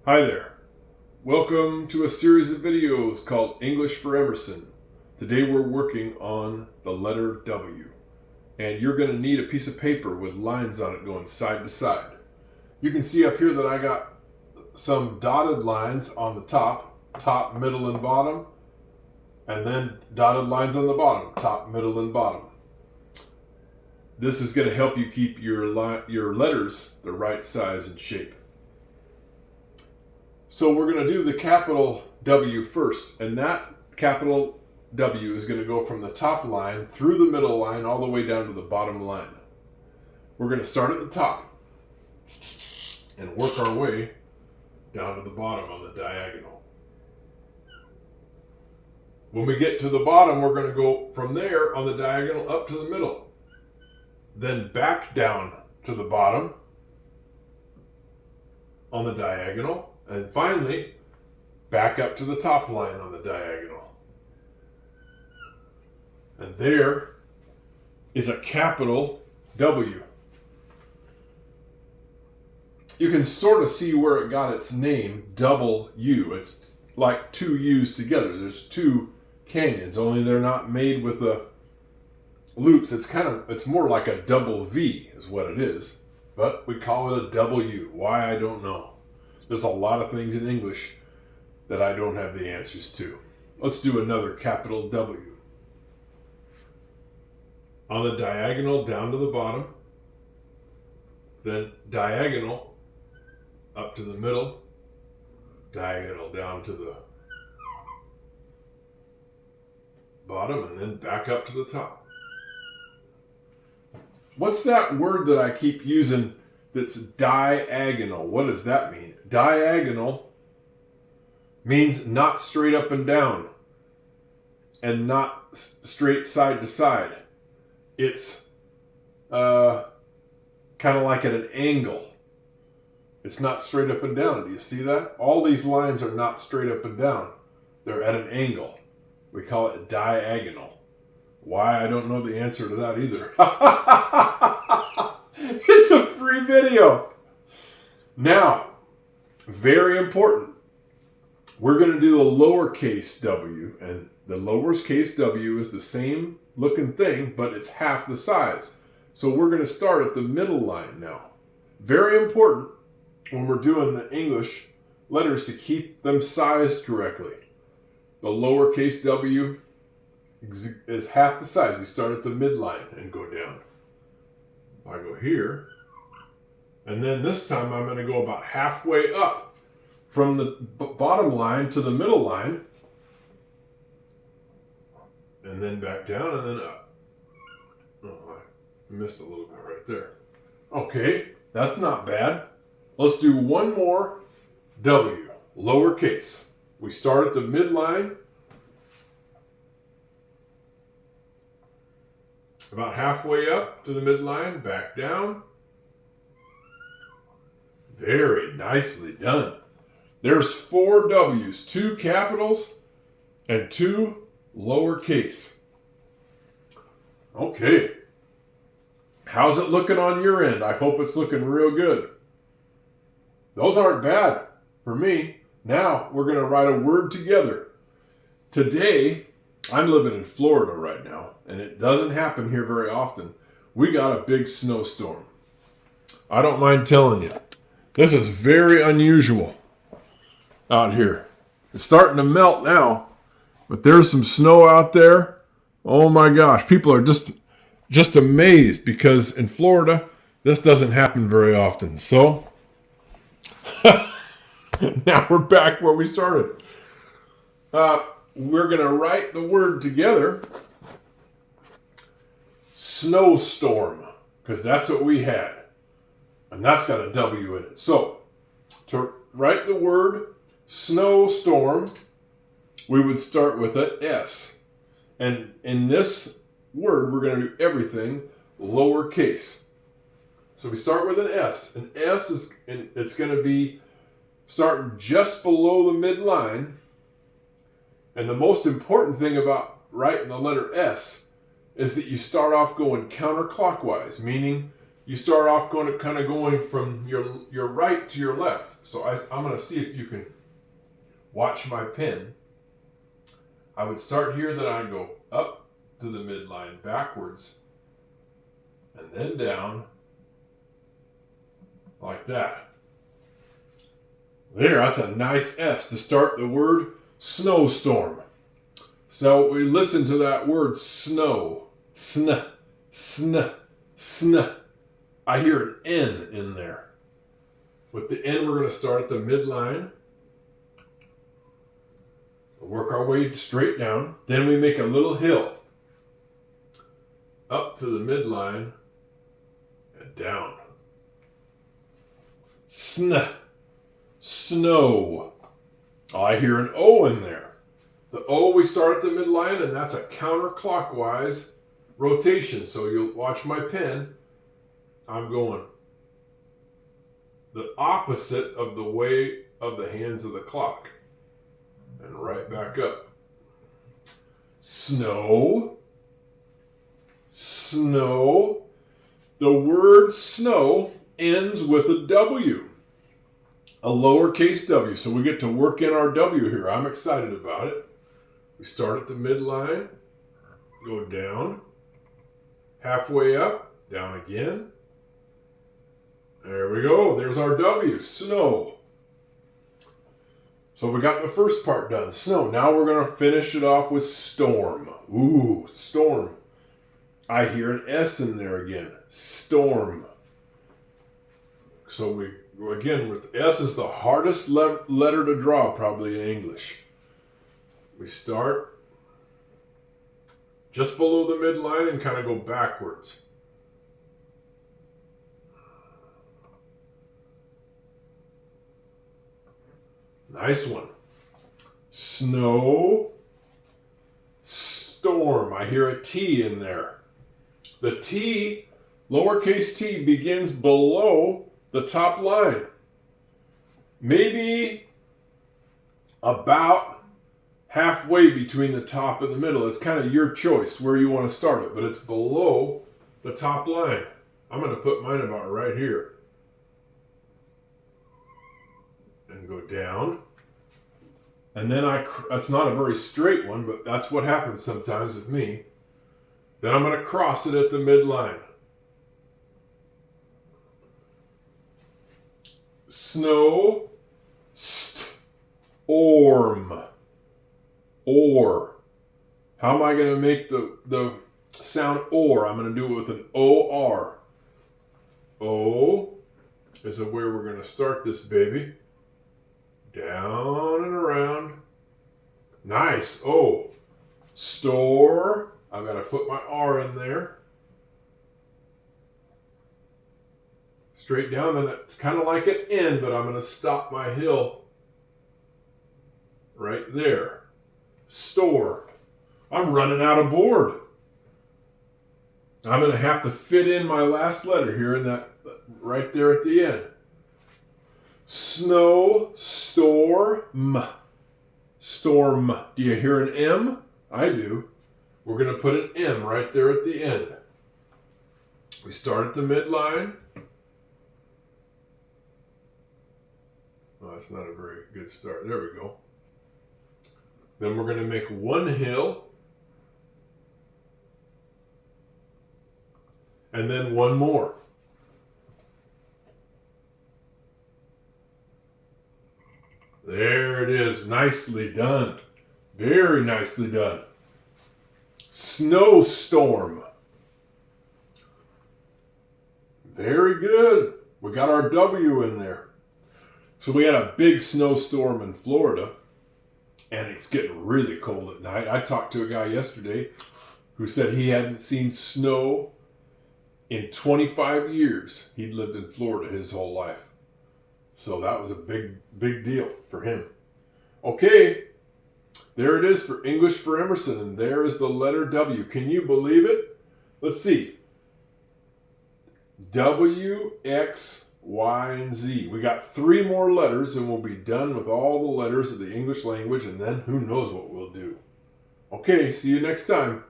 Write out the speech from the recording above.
Hi there. Welcome to a series of videos called English for Emerson. Today we're working on the letter W. And you're going to need a piece of paper with lines on it going side to side. You can see up here that I got some dotted lines on the top, middle, and bottom. And then dotted lines on the bottom, top, middle, and bottom. This is going to help you keep your letters the right size and shape. So we're going to do the capital W first, and that capital W is going to go from the top line through the middle line all the way down to the bottom line. We're going to start at the top and work our way down to the bottom on the diagonal. When we get to the bottom, we're going to go from there on the diagonal up to the middle, then back down to the bottom on the diagonal, and finally, back up to the top line on the diagonal. And there is a capital W. You can sort of see where it got its name, double U. It's like two U's together. There's two canyons, only they're not made with the loops. It's more like a double V is what it is. But we call it a W. Why, I don't know. There's a lot of things in English that I don't have the answers to. Let's do another capital W. On the diagonal down to the bottom, then diagonal up to the middle, diagonal down to the bottom, and then back up to the top. What's that word that I keep using that's diagonal? What does that mean? Diagonal means not straight up and down and not straight side to side. It's kind of like at an angle. It's not straight up and down. Do you see that? All these lines are not straight up and down. They're at an angle. We call it diagonal. Why? I don't know the answer to that either. It's a free video. Now, very important. We're going to do a lowercase w, and the lowercase w is the same looking thing, but it's half the size. So we're going to start at the middle line now. Very important when we're doing the English letters to keep them sized correctly. The lowercase w is half the size. We start at the midline and go down. I go here, and then this time I'm going to go about halfway up from the bottom line to the middle line, and then back down and then up. Oh, I missed a little bit right there. Okay, that's not bad. Let's do one more W, lowercase. We start at the midline, about halfway up to the midline, back down. Very nicely done. There's 4 W's, 2 capitals and 2 lowercase. Okay. How's it looking on your end? I hope it's looking real good. Those aren't bad for me. Now we're going to write a word together. Today, I'm living in Florida right now, and it doesn't happen here very often. We got a big snowstorm. I don't mind telling you. This is very unusual out here. It's starting to melt now, but there's some snow out there. Oh my gosh, people are just amazed because in Florida, this doesn't happen very often. So, now we're back where we started. We're going to write the word together, snowstorm, because that's what we had. And that's got a W in it. So, to write the word snowstorm, we would start with an S. And in this word, we're going to do everything lowercase. So we start with an S. An S it's going to be starting just below the midline. And the most important thing about writing the letter S is that you start off going counterclockwise, meaning you start off kind of going from your right to your left. So I'm going to see if you can watch my pen. I would start here, then I'd go up to the midline, backwards, and then down, like that. There, that's a nice S to start the word snowstorm. So we listen to that word snow, sn, sn, sn. I hear an N in there. With the N, we're going to start at the midline. Work our way straight down. Then we make a little hill. Up to the midline and down. Sn, snow. Oh, I hear an O in there. The O, we start at the midline, and that's a counterclockwise rotation. So you'll watch my pen. I'm going the opposite of the way of the hands of the clock. And right back up. Snow. Snow. The word snow ends with a W. A lowercase w. So we get to work in our W here. I'm excited about it. We start at the midline. Go down. Halfway up. Down again. There we go. There's our W. Snow. So we got the first part done. Snow. Now we're going to finish it off with storm. Ooh, storm. I hear an S in there again. Storm. So we, again, with S is the hardest letter to draw probably in English. We start just below the midline and kind of go backwards. Nice one. Snow, storm. I hear a T in there. The T, lowercase t, begins below the top line. Maybe about halfway between the top and the middle. It's kind of your choice where you want to start it, but it's below the top line. I'm going to put mine about right here. And go down. And then that's not a very straight one, but that's what happens sometimes with me. Then I'm going to cross it at the midline. Snow, storm, or. How am I going to make the sound or? I'm going to do it with an O-R. O is where we're going to start this baby. Down and around. Nice. Oh. Store. I've got to put my R in there. Straight down. Then it's kind of like an N, but I'm going to stop my hill right there. Store. I'm running out of board. I'm going to have to fit in my last letter here in that right there at the end. Snow, storm, storm. Do you hear an M? I do. We're going to put an M right there at the end. We start at the midline. Oh, that's not a very good start. There we go. Then we're going to make one hill. And then one more. There it is. Nicely done. Very nicely done. Snowstorm. Very good. We got our W in there. So we had a big snowstorm in Florida, and it's getting really cold at night. I talked to a guy yesterday who said he hadn't seen snow in 25 years. He'd lived in Florida his whole life. So that was a big deal for him. Okay, there it is for English for Emerson, and there is the letter W. Can you believe it? Let's see. W, X, Y, and Z. We got 3 more letters, and we'll be done with all the letters of the English language, and then who knows what we'll do. Okay, see you next time.